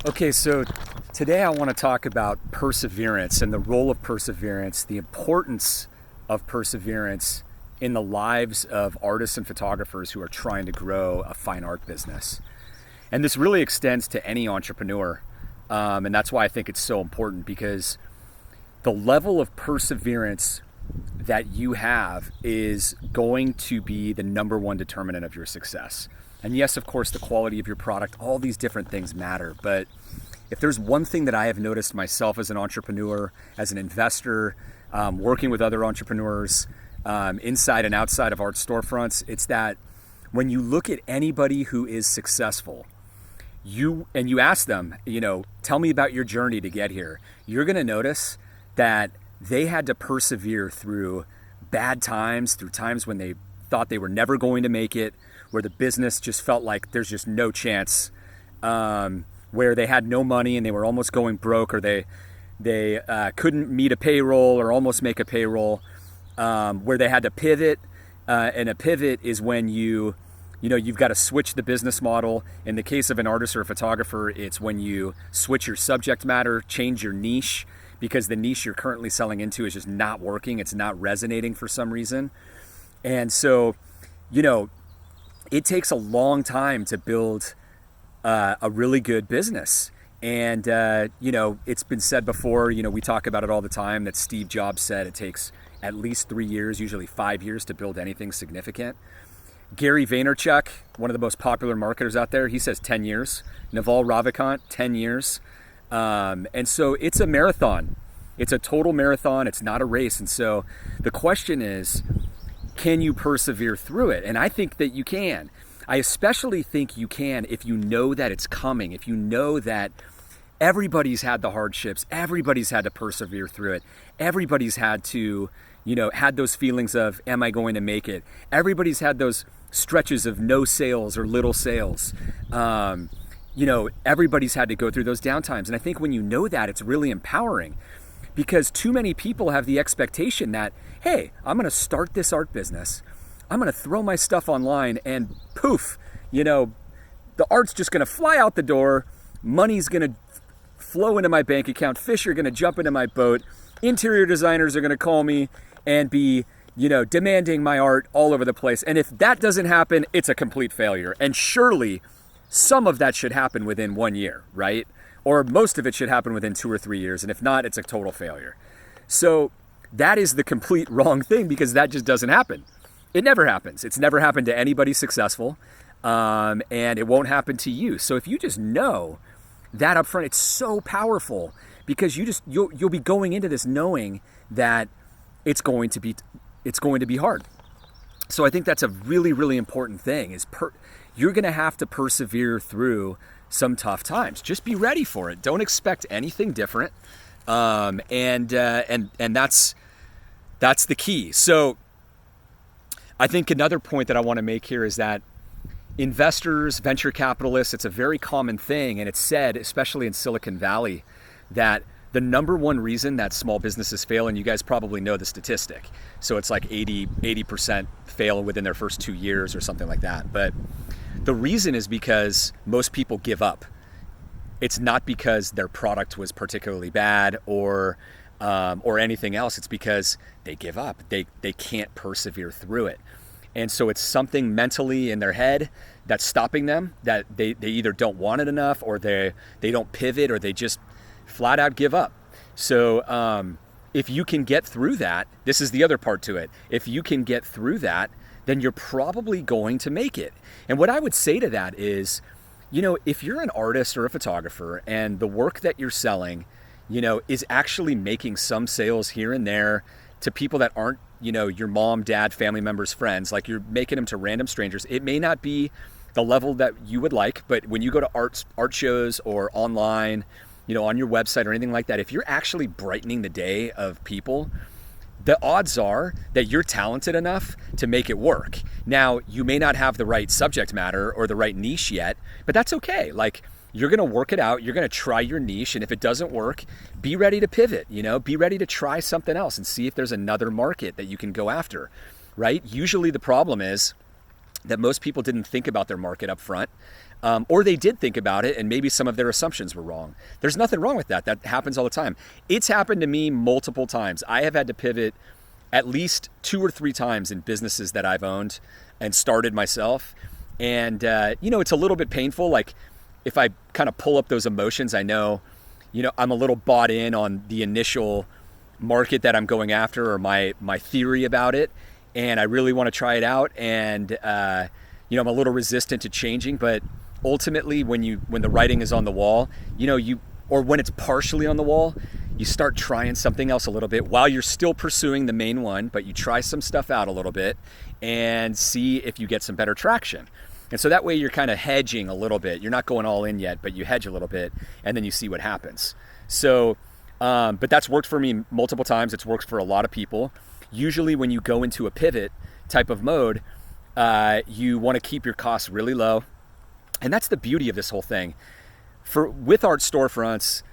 Okay, so today I want to talk about perseverance and the role of perseverance, the importance of perseverance in the lives of artists and photographers who are trying to grow a fine art business. And this really extends to any entrepreneur. And that's why I think it's so important, because the level of perseverance that you have is going to be the number one determinant of your success. And yes, of course, the quality of your product, all these different things matter. But if there's one thing that I have noticed myself as an entrepreneur, as an investor, working with other entrepreneurs, inside and outside of Art Storefronts, it's that when you look at anybody who is successful, you ask them, tell me about your journey to get here, you're going to notice that they had to persevere through bad times, through times when they thought they were never going to make it, where the business just felt like there's just no chance, where they had no money and they were almost going broke, or they couldn't meet a payroll or almost make a payroll, where they had to pivot. And a pivot is when you've got to switch the business model. In the case of an artist or a photographer, it's when you switch your subject matter, change your niche, because the niche you're currently selling into is just not working. It's not resonating for some reason. And so, it takes a long time to build a really good business. And, it's been said before, we talk about it all the time, that Steve Jobs said it takes at least 3 years, usually 5 years, to build anything significant. Gary Vaynerchuk, one of the most popular marketers out there, he says 10 years. Naval Ravikant, 10 years. And so it's a marathon. It's a total marathon. It's not a race. And so the question is, can you persevere through it? And I think that you can. I especially think you can if you know that it's coming, if you know that everybody's had the hardships, everybody's had to persevere through it, everybody's had to, had those feelings of, am I going to make it? Everybody's had those stretches of no sales or little sales. Everybody's had to go through those downtimes. And I think when you know that, it's really empowering, because too many people have the expectation that, hey, I'm going to start this art business. I'm going to throw my stuff online and poof, the art's just going to fly out the door. Money's going to flow into my bank account. Fish are going to jump into my boat. Interior designers are going to call me and be, demanding my art all over the place. And if that doesn't happen, it's a complete failure. And surely some of that should happen within 1 year, right? Or most of it should happen within 2 or 3 years. And if not, it's a total failure. So that is the complete wrong thing, because that just doesn't happen. It never happens. It's never happened to anybody successful. And it won't happen to you. So if you just know that up front, it's so powerful, because you'll be going into this knowing that it's going to be hard. So I think that's a really, really important thing, is you're going to have to persevere through some tough times. Just be ready for it. Don't expect anything different. And that's the key. So I think another point that I want to make here is that investors, venture capitalists, it's a very common thing. And it's said, especially in Silicon Valley, that the number one reason that small businesses fail, and you guys probably know the statistic, so it's like 80% fail within their first 2 years or something like that. But the reason is because most people give up. It's not because their product was particularly bad or anything else. It's because they give up. They can't persevere through it. And so it's something mentally in their head that's stopping them, that they either don't want it enough, or they don't pivot, or they just flat out give up. So if you can get through that, this is the other part to it. If you can get through that, then you're probably going to make it. And what I would say to that is, if you're an artist or a photographer and the work that you're selling, is actually making some sales here and there to people that aren't, your mom, dad, family members, friends, like you're making them to random strangers. It may not be the level that you would like, but when you go to art shows or online, on your website or anything like that, if you're actually brightening the day of people, the odds are that you're talented enough to make it work. Now, you may not have the right subject matter or the right niche yet, but that's okay. Like, you're going to work it out. You're going to try your niche. And if it doesn't work, be ready to pivot, be ready to try something else and see if there's another market that you can go after, right? Usually the problem is that most people didn't think about their market up front. Or they did think about it and maybe some of their assumptions were wrong. There's nothing wrong with that. That happens all the time. It's happened to me multiple times. I have had to pivot at least 2 or 3 times in businesses that I've owned and started myself. And, it's a little bit painful. Like if I kind of pull up those emotions, I know, I'm a little bought in on the initial market that I'm going after or my theory about it. And I really want to try it out. And, I'm a little resistant to changing, but ultimately when the writing is on the wall, or when it's partially on the wall, you start trying something else a little bit while you're still pursuing the main one, but you try some stuff out a little bit and see if you get some better traction. And so that way you're kind of hedging a little bit. You're not going all in yet, but you hedge a little bit and then you see what happens. So, but that's worked for me multiple times. It's worked for a lot of people. Usually when you go into a pivot type of mode, you want to keep your costs really low. And that's the beauty of this whole thing. With Art Storefronts,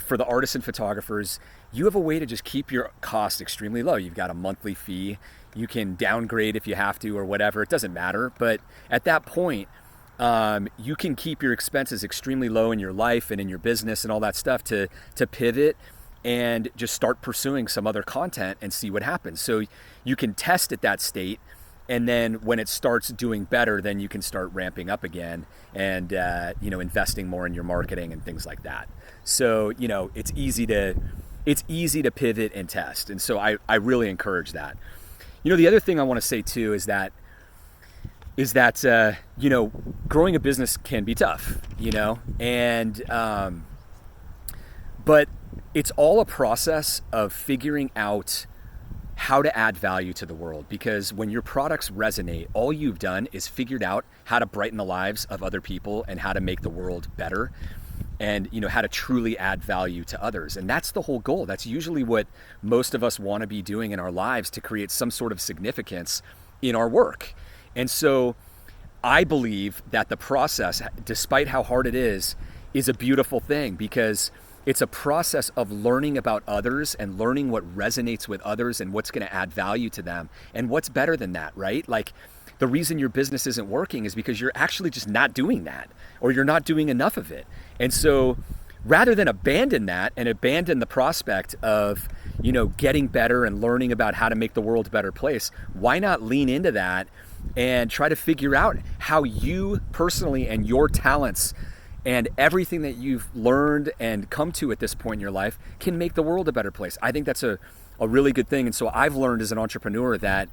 for the artists and photographers, you have a way to just keep your costs extremely low. You've got a monthly fee. You can downgrade if you have to or whatever. It doesn't matter. But at that point, you can keep your expenses extremely low in your life and in your business and all that stuff to pivot and just start pursuing some other content and see what happens. So you can test at that state. And then when it starts doing better, then you can start ramping up again and, investing more in your marketing and things like that. So, it's easy to pivot and test. And so I really encourage that. The other thing I want to say too is that, growing a business can be tough, but it's all a process of figuring out how to add value to the world, because when your products resonate, all you've done is figured out how to brighten the lives of other people and how to make the world better and how to truly add value to others. And that's the whole goal. That's usually what most of us want to be doing in our lives, to create some sort of significance in our work. And so I believe that the process, despite how hard it is a beautiful thing, because it's a process of learning about others and learning what resonates with others and what's going to add value to them. And what's better than that, right? Like the reason your business isn't working is because you're actually just not doing that, or you're not doing enough of it. And so rather than abandon that and abandon the prospect of, getting better and learning about how to make the world a better place, why not lean into that and try to figure out how you personally and your talents and everything that you've learned and come to at this point in your life can make the world a better place. I think that's a really good thing. And so I've learned as an entrepreneur that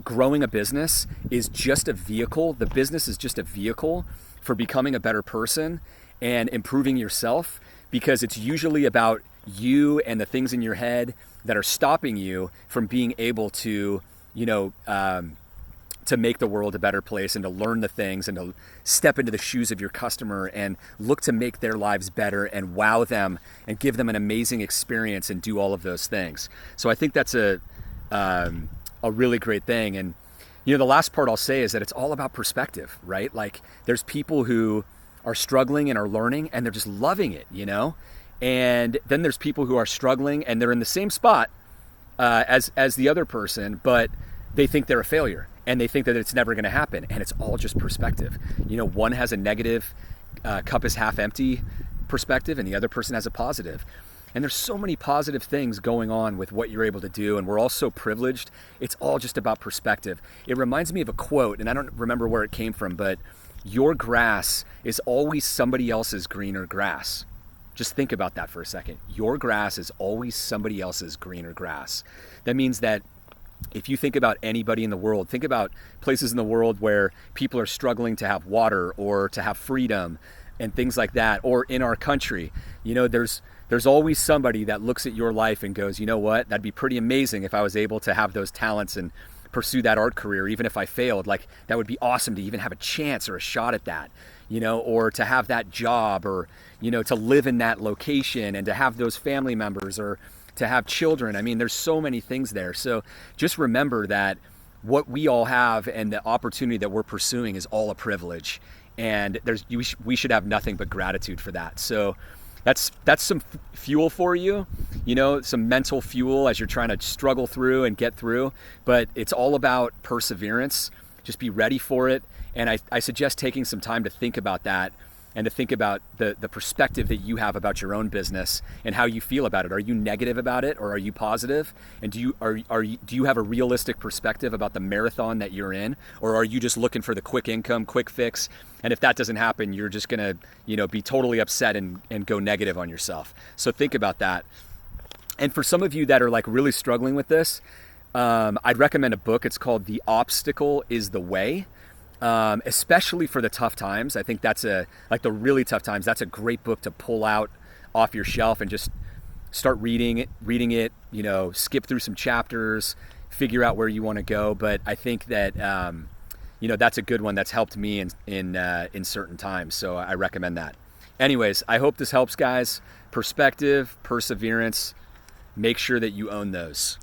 growing a business is just a vehicle. The business is just a vehicle for becoming a better person and improving yourself, because it's usually about you and the things in your head that are stopping you from being able to, to make the world a better place and to learn the things and to step into the shoes of your customer and look to make their lives better and wow them and give them an amazing experience and do all of those things. So I think that's a really great thing. And, the last part I'll say is that it's all about perspective, right? Like there's people who are struggling and are learning and they're just loving it, and then there's people who are struggling and they're in the same spot as the other person, but they think they're a failure. And they think that it's never going to happen. And it's all just perspective. One has a negative cup is half empty perspective and the other person has a positive. And there's so many positive things going on with what you're able to do. And we're all so privileged. It's all just about perspective. It reminds me of a quote, and I don't remember where it came from, but your grass is always somebody else's greener grass. Just think about that for a second. Your grass is always somebody else's greener grass. That means that if you think about anybody in the world, think about places in the world where people are struggling to have water or to have freedom and things like that, or in our country, there's always somebody that looks at your life and goes, you know what, that'd be pretty amazing if I was able to have those talents and pursue that art career, even if I failed. Like that would be awesome to even have a chance or a shot at that, or to have that job, or, to live in that location and to have those family members, or to have children. I mean, there's so many things there. So just remember that what we all have and the opportunity that we're pursuing is all a privilege. And we should have nothing but gratitude for that. So that's some fuel for you, some mental fuel as you're trying to struggle through and get through. But it's all about perseverance. Just be ready for it And I suggest taking some time to think about that and to think about the perspective that you have about your own business and how you feel about it. Are you negative about it, or are you positive? And do you have a realistic perspective about the marathon that you're in, or are you just looking for the quick income, quick fix? And if that doesn't happen, you're just gonna, be totally upset and go negative on yourself. So think about that. And for some of you that are like really struggling with this, I'd recommend a book. It's called The Obstacle is the Way. Especially for the tough times. I think that's the really tough times. That's a great book to pull out off your shelf and just start reading it, skip through some chapters, figure out where you want to go. But I think that, that's a good one that's helped me in certain times. So I recommend that. Anyways, I hope this helps, guys. Perspective, perseverance, make sure that you own those.